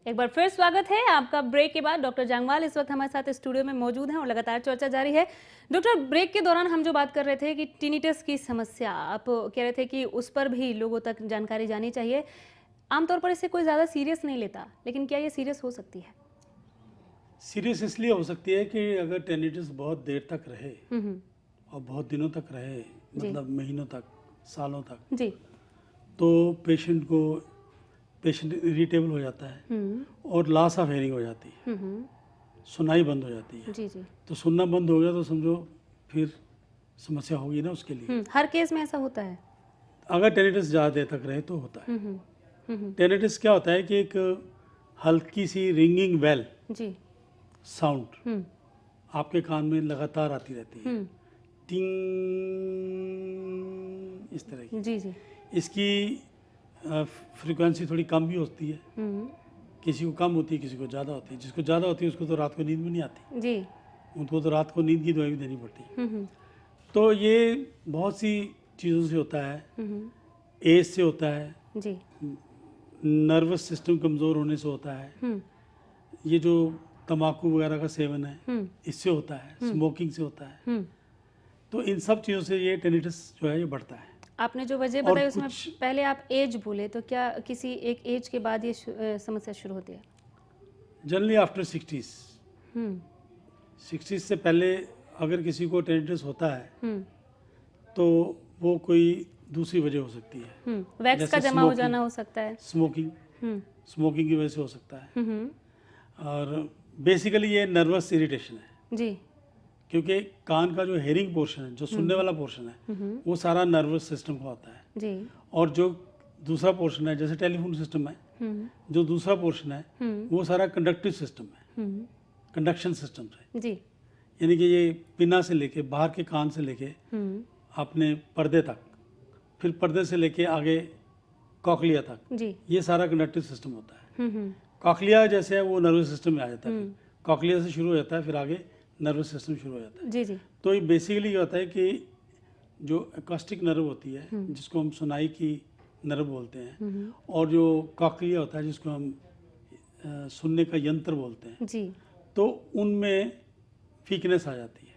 एक बार फिर स्वागत है आपका ब्रेक के बाद। डॉक्टर जांगवाल इस वक्त हमारे साथ स्टूडियो में मौजूद हैं और लगातार चर्चा जारी है। डॉक्टर, ब्रेक के दौरान हम जो बात कर रहे थे कि टिनिटस की समस्या, आप कह रहे थे कि उस पर भी लोगों तक जानकारी जानी चाहिए। आमतौर पर इसे कोई ज़्यादा सीरियस नहीं लेता, लेकिन क्या ये सीरियस हो सकती है? सीरियस इसलिए हो सकती है कि अगर टेनिटस बहुत देर तक रहे और बहुत दिनों तक रहे, मतलब महीनों तक, सालों तक, जी, तो पेशेंट इरिटेबल हो जाता है और लॉस ऑफ हेयरिंग हो जाती है, सुनाई बंद हो जाती है। जी जी। तो सुनना बंद हो गया तो समझो फिर समस्या होगी ना उसके लिए। हर केस में ऐसा होता है? अगर टेनिटस ज़्यादा देर तक रहे तो होता है। टेनिटस क्या होता है कि एक हल्की सी रिंगिंग बेल जी। साउंड आपके कान में लगातार आती रहती है, टिंग, इस तरह की। जी जी। इसकी फ्रीक्वेंसी थोड़ी कम भी होती है, किसी को कम होती है, किसी को ज़्यादा होती है। जिसको ज़्यादा होती है उसको तो रात को नींद भी नहीं आती, जी। उनको तो रात को नींद की दवाई भी देनी पड़ती है। तो ये बहुत सी चीज़ों से होता है, एज से होता है, जी। नर्वस सिस्टम कमज़ोर होने से होता है, ये जो तंबाकू वगैरह का सेवन है इससे होता है, स्मोकिंग से होता है। तो इन सब चीज़ों से ये टेनिटस जो है ये बढ़ता है। आपने जो वजह बताई उसमें पहले आप एज बोले, तो क्या किसी एक एज के बाद ये समस्या शुरू होती है? जनरली आफ्टर 60s, 60s से पहले अगर किसी को टेनिटस होता है तो वो कोई दूसरी वजह हो सकती है। वैक्स का जमा हो जाना हो सकता है, स्मोकिंग की वजह से हो सकता है। और बेसिकली ये नर्वस इरिटेशन है जी। क्योंकि कान का जो हेयरिंग पोर्शन है, जो सुनने वाला पोर्शन है, वो सारा नर्वस सिस्टम का होता है जी। और जो दूसरा पोर्शन है, जैसे टेलीफोन सिस्टम है, जो दूसरा पोर्शन है वो सारा कंडक्टिव सिस्टम है, कंडक्शन सिस्टम है। जी। यानी कि ये पिना से लेके बाहर के कान से लेके अपने पर्दे तक, फिर पर्दे से लेके आगे कॉकलिया तक, जी। ये सारा कंडक्टिव सिस्टम होता है। कॉकलिया जैसे है वो नर्वस सिस्टम में आ जाता है, कॉकलिया से शुरू हो जाता है, फिर आगे नर्वस सिस्टम शुरू हो जाता है। जी जी। तो ये बेसिकली ये होता है कि जो एकॉस्टिक नर्व होती है, जिसको हम सुनाई की नर्व बोलते हैं, और जो कॉकलिया होता है जिसको हम सुनने का यंत्र बोलते हैं जी। तो उनमें वीकनेस आ जाती है,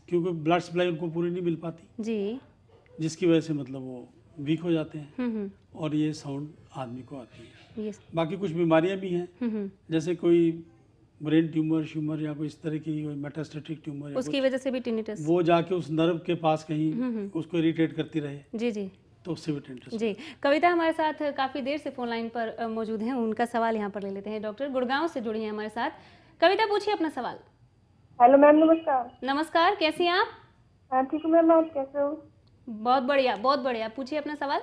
क्योंकि ब्लड सप्लाई उनको पूरी नहीं मिल पाती जी। जिसकी वजह से मतलब वो वीक हो जाते हैं और ये साउंड आदमी को आती है। बाकी कुछ बीमारियां भी हैं, जैसे कोई ब्रेन ट्यूमर या कोई इस तरह की मेटास्टेटिक ट्यूमर, उसकी वजह से भी टिनिटस, वो जाके उस नर्व के पास कहीं उसको इरिटेट करती रहे, जी जी, तो उससे भी टिनिटस। जी। कविता हमारे साथ काफ़ी देर से फोन लाइन पर मौजूद हैं, उनका सवाल यहाँ पर ले लेते हैं। डॉक्टर गुड़गांव से जुड़ी हैं हमारे साथ। कविता, पूछिए अपना सवाल। हेलो मैम, नमस्कार। नमस्कार, कैसी हैं आप? हाँ ठीक है मैम, आप कैसे हो? बहुत बढ़िया, बहुत बढ़िया। पूछिए अपना सवाल।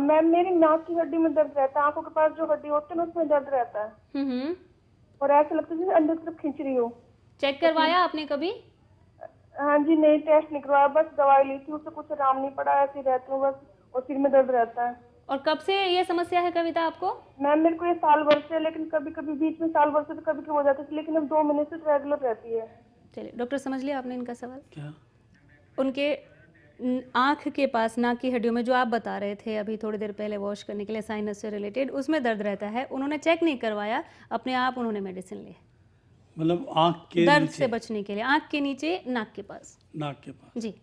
मैम, मेरी नाक की हड्डी में दर्द रहता है, आंखों के पास जो हड्डी होती है ना उसमें दर्द रहता है, और ऐसा लगता है जैसे अंदर की तरफ खींच रही हो। चेक करवाया आपने कभी? हाँ जी, नहीं टेस्ट नहीं करवाया, बस दवाई ली थी, उससे कुछ आराम नहीं पड़ा, ऐसे ही रहती हूँ बस, और सिर में दर्द रहता है। और कब से ये समस्या है कविता आपको? मैम मेरे को ये साल भर से, लेकिन कभी कभी बीच में साल भर से तो कभी कभी हो जाती है, लेकिन अब 2 महीने से रेगुलर रहती है। चलिए डॉक्टर, समझ लिया आपने इनका सवाल। क्या उनके आँख के पास, नाक की हड्डियों में जो आप बता रहे थे अभी थोड़ी देर पहले वॉश करने के लिए, साइनस से रिलेटेड, उसमें दर्द रहता है। उन्होंने चेक नहीं करवाया, अपने आप उन्होंने मेडिसिन ली, मतलब आँख के दर्द से बचने के लिए। आँख के नीचे, नाक के पास। नाक के पास जी।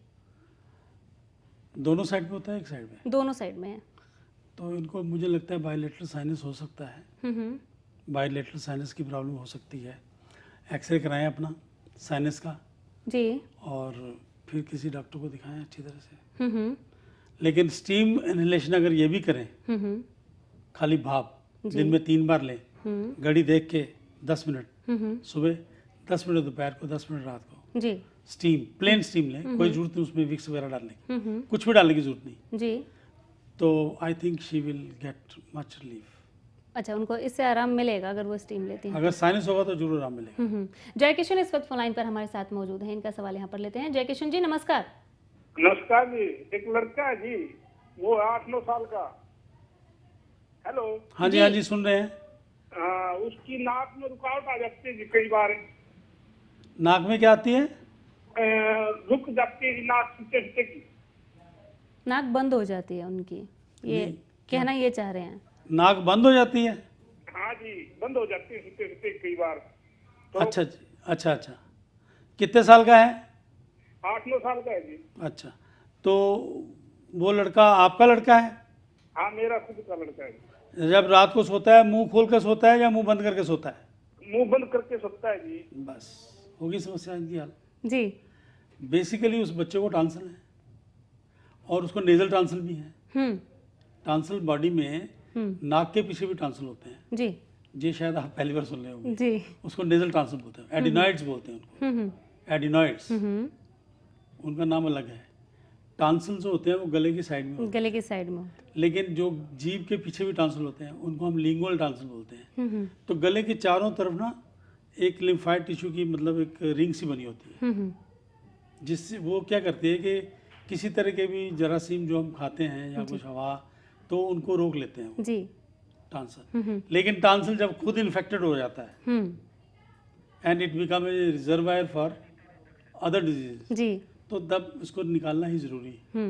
दोनों साइड में होता है, एक साइड में? दोनों साइड में है। तो इनको मुझे लगता है बायलेटरल साइनस हो सकता है, बायलेटरल साइनस की प्रॉब्लम हो सकती है। एक्सरे कराएं अपना साइनस का जी, और फिर किसी डॉक्टर को दिखाएं अच्छी तरह से। लेकिन स्टीम इनहेलेशन अगर ये भी करें, खाली भाप दिन में 3 बार लें, घड़ी देख के 10 मिनट सुबह, 10 मिनट दोपहर को, 10 मिनट रात को, जी। स्टीम, प्लेन स्टीम लें, कोई जरूरत नहीं उसमें विक्स वगैरह डालने की, कुछ भी डालने की जरूरत नहीं जी। तो I think she will get much relief. अच्छा, उनको इससे आराम मिलेगा अगर वो स्टीम लेती हैं? अगर साइनस होगा तो जरूर आराम मिलेगा। जयकिशन इस वक्त फोन लाइन पर हमारे साथ मौजूद हैं, इनका सवाल यहाँ पर लेते हैं। जयकिशन जी, नमस्कार। नमस्कार जी। एक लड़का है जी, वो 8-9 साल का। हेलो। हाँ जी, हाँ जी, सुन रहे हैं। उसकी नाक में रुकावट आ जाती है जी, कई बार। नाक में क्या आती है? रुक जाती है नाक, सूते की नाक बंद हो जाती है उनकी, ये कहना ये चाह रहे हैं? नाक बंद हो जाती है? हाँ जी, बंद हो जाती है सोते सोते कई बार। तो अच्छा जी, अच्छा अच्छा। कितने साल का है? 8-9 साल का है जी। अच्छा, तो वो लड़का आपका लड़का है? हाँ, मेरा खुद का लड़का है। जब रात को सोता है मुंह खोल कर सोता है या मुंह बंद करके सोता है? मुंह बंद करके सोता है जी। बस होगी समस्या इनकी हाल। जी। बेसिकली उस बच्चे को टांसल है और उसको नेजल टांसल भी है। टांसल बॉडी में नाक के पीछे भी टांसल होते हैं। जी ये शायद आप पहली बार सुन रहे होंगे। जी। उसको नेजल टांसल बोलते हैं, एडिनॉइड्स बोलते हैं उनको। एडिनॉइड्स उनका नाम अलग है। टांसल जो होते हैं वो गले की साइड में होते हैं, गले की साइड में। लेकिन जो जीभ के पीछे भी टांसल होते हैं उनको हम लिंगुअल टांसल बोलते हैं। तो गले के चारों तरफ ना एक लिम्फाइड टिश्यू की मतलब एक रिंग सी बनी होती है, जिससे वो क्या करती है कि किसी तरह के भी जरासीम जो हम खाते हैं या कुछ हवा तो उनको रोक लेते हैं जी। टांसल। लेकिन टांसल जब खुद इन्फेक्टेड हो जाता है and it become a reservoir for other disease, जी। तो तब उसको निकालना ही जरूरी है।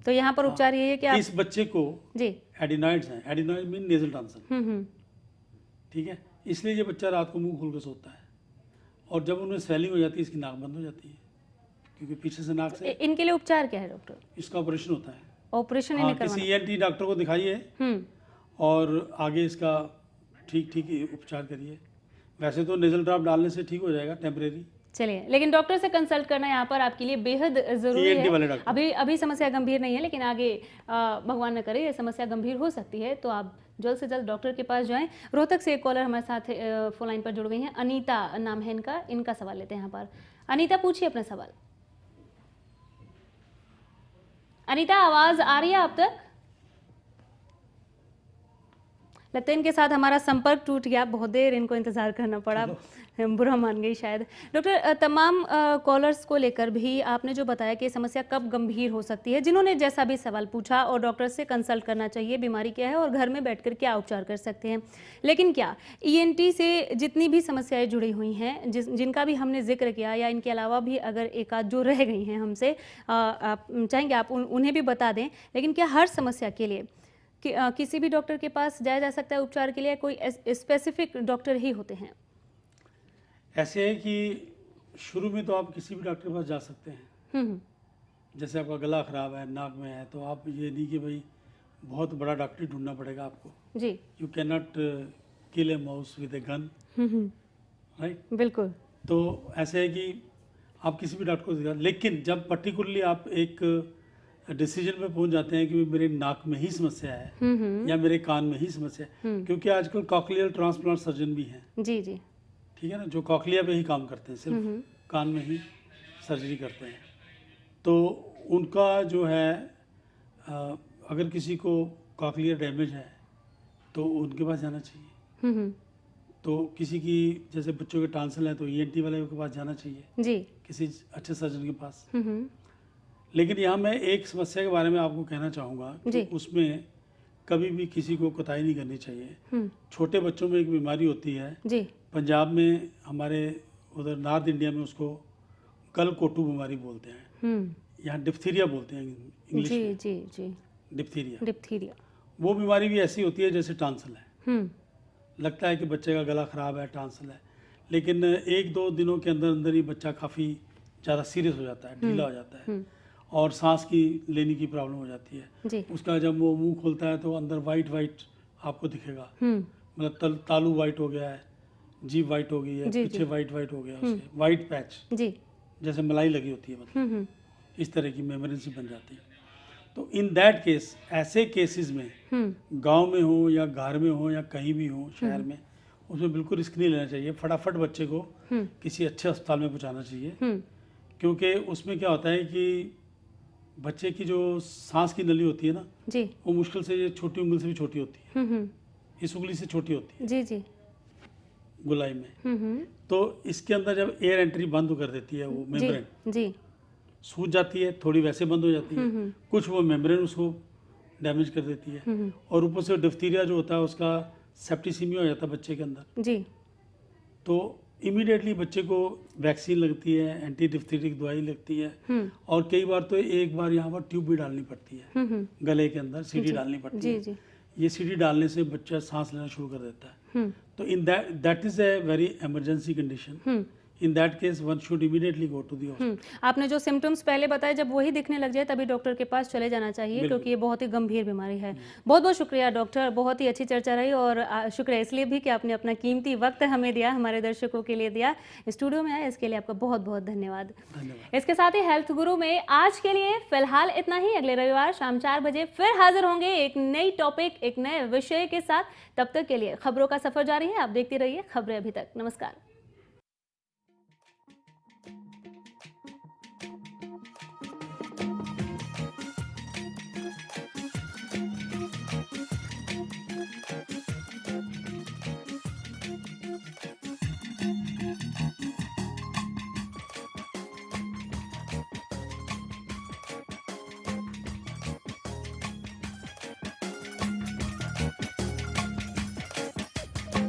तो यहाँ पर उपचार ये है कि आप इस बच्चे को जी एडिनॉइड्स हैं, एडिनॉइड मीन नेजल टांसल, ठीक है। इसलिए ये बच्चा रात को मुंह खोल कर सोता है और जब उनमें स्वेलिंग हो जाती है इसकी नाक बंद हो जाती है, क्योंकि पीछे से नाक से इनके लिए उपचार क्या है डॉक्टर? इसका ऑपरेशन होता है। ऑपरेशन हाँ, इन्हें किसी करवाना। ENT डॉक्टर को दिखाइए और आगे इसका ठीक ठीक उपचार करिए। वैसे तो नेजल ड्रॉप डालने से ठीक हो जाएगा टेम्परेरी। चलिए, लेकिन डॉक्टर से कंसल्ट करना यहाँ पर आपके लिए बेहद जरूरी ENT वाले है। डॉक्टर। अभी समस्या गंभीर नहीं है, लेकिन आगे भगवान न करे ये समस्या गंभीर हो सकती है, तो आप जल्द से जल्द डॉक्टर के पास जाएं। रोहतक से एक कॉलर हमारे साथ फोन लाइन पर जुड़ गई हैं। अनीता नाम है इनका सवाल लेते हैं यहाँ पर। अनीता, पूछिए अपना सवाल। अनीता, आवाज आ रही है आप तक? लगता है इनके साथ हमारा संपर्क टूट गया, बहुत देर इनको इंतजार करना पड़ा, बुरा मान गई शायद। डॉक्टर, तमाम कॉलर्स को लेकर भी आपने जो बताया कि समस्या कब गंभीर हो सकती है, जिन्होंने जैसा भी सवाल पूछा, और डॉक्टर से कंसल्ट करना चाहिए, बीमारी क्या है और घर में बैठकर क्या उपचार कर सकते हैं। लेकिन क्या ENT से जितनी भी समस्याएं जुड़ी हुई हैं, जिनका भी हमने जिक्र किया, या इनके अलावा भी अगर एक आध जो रह गई हैं हमसे, आप चाहेंगे आप उन्हें भी बता दें। लेकिन क्या हर समस्या के लिए किसी भी डॉक्टर के पास जाया जा सकता है उपचार के लिए? कोई स्पेसिफिक डॉक्टर ही होते हैं? ऐसे है कि शुरू में तो आप किसी भी डॉक्टर के पास जा सकते हैं। जैसे आपका गला खराब है, नाक में है, तो आप ये नहीं कि भाई बहुत बड़ा डॉक्टर ढूंढना पड़ेगा आपको जी। You can not kill a mouse with a gun, right? बिल्कुल। तो ऐसे है कि आप किसी भी डॉक्टर को दिखा, लेकिन जब पर्टिकुलरली आप एक डिसीजन पे पहुंच जाते हैं कि मेरे नाक में ही समस्या है या मेरे कान में ही समस्या है, क्योंकि आजकल कॉकलियल ट्रांसप्लांट सर्जन भी हैं, जी जी, ठीक है ना, जो कॉकलिया पे ही काम करते हैं, सिर्फ कान में ही सर्जरी करते हैं। तो उनका जो है अगर किसी को कॉकलियर डैमेज है तो उनके पास जाना चाहिए। तो किसी की जैसे बच्चों के टांसल है तो ENT वाले के पास जाना चाहिए जी, किसी अच्छे सर्जन के पास। लेकिन यहाँ मैं एक समस्या के बारे में आपको कहना चाहूँगा कि उसमें कभी भी किसी को कोताही नहीं करनी चाहिए। छोटे बच्चों में एक बीमारी होती है जी, पंजाब में, हमारे उधर नॉर्थ इंडिया में उसको गलकोटू बीमारी बोलते हैं, यहाँ डिप्थीरिया बोलते हैं इंग्लिश जी में। जी जी, डिप्थीरिया वो बीमारी भी ऐसी होती है जैसे टांसल है। लगता है कि बच्चे का गला खराब है, टांसल है, लेकिन 1-2 दिनों के अंदर अंदर ही बच्चा काफ़ी ज़्यादा सीरियस हो जाता है, ढीला हो जाता है और सांस की लेने की प्रॉब्लम हो जाती है जी। उसका। जब वो मुंह खोलता है तो अंदर वाइट आपको दिखेगा, मतलब तालू वाइट हो गया है, जीभ वाइट हो गई है, पीछे वाइट हो गया उसके, वाइट पैच जी, जैसे मलाई लगी होती है, मतलब इस तरह की मेमोरी सी बन जाती है। तो इन दैट केस, ऐसे केसेस में गांव में हो या घर में हो या कहीं भी हो शहर में, उसमें बिल्कुल रिस्क नहीं लेना चाहिए। फटाफट बच्चे को किसी अच्छे अस्पताल में पहुंचाना चाहिए, क्योंकि उसमें क्या होता है कि बच्चे की जो सांस की नली होती है ना जी, वो मुश्किल से, ये छोटी उंगली से भी छोटी होती है, इस उंगली से छोटी होती है जी जी, गोलाई में। तो इसके अंदर जब एयर एंट्री बंद कर देती है वो मेम्ब्रेन जी, सूज जाती है, थोड़ी वैसे बंद हो जाती है, कुछ वो मेम्ब्रेन उसको डैमेज कर देती है, और ऊपर से डिप्थीरिया जो होता है उसका सेप्टिसीमिया हो जाता है बच्चे के अंदर। जी, तो इमीडिएटली बच्चे को वैक्सीन लगती है, एंटी डिप्थीरिक दवाई लगती है, और कई बार तो एक बार यहाँ पर ट्यूब भी डालनी पड़ती है, गले के अंदर सीढ़ी डालनी पड़ती है। ये सीढ़ी डालने से बच्चा सांस लेना शुरू कर देता है। तो in that is a very emergency condition. In that case one should immediately go to the hospital. आपने जो सिम्टम्स पहले बताए, जब वही दिखने लग जाए तभी डॉक्टर के पास चले जाना चाहिए, क्योंकि ये बहुत ही गंभीर बीमारी है। बहुत बहुत शुक्रिया डॉक्टर, बहुत ही अच्छी चर्चा रही, और शुक्रिया इसलिए भी कि आपने अपना कीमती वक्त हमें दिया, हमारे दर्शकों के लिए दिया, स्टूडियो में आए, इसके लिए आपका बहुत बहुत धन्यवाद। इसके साथ ही हेल्थ गुरु में आज के लिए फिलहाल इतना ही। अगले रविवार शाम 4 बजे फिर हाजिर होंगे एक नई टॉपिक, एक नए विषय के साथ। तब तक के लिए खबरों का सफर जारी है, आप देखते रहिए खबरें अभी तक। नमस्कार।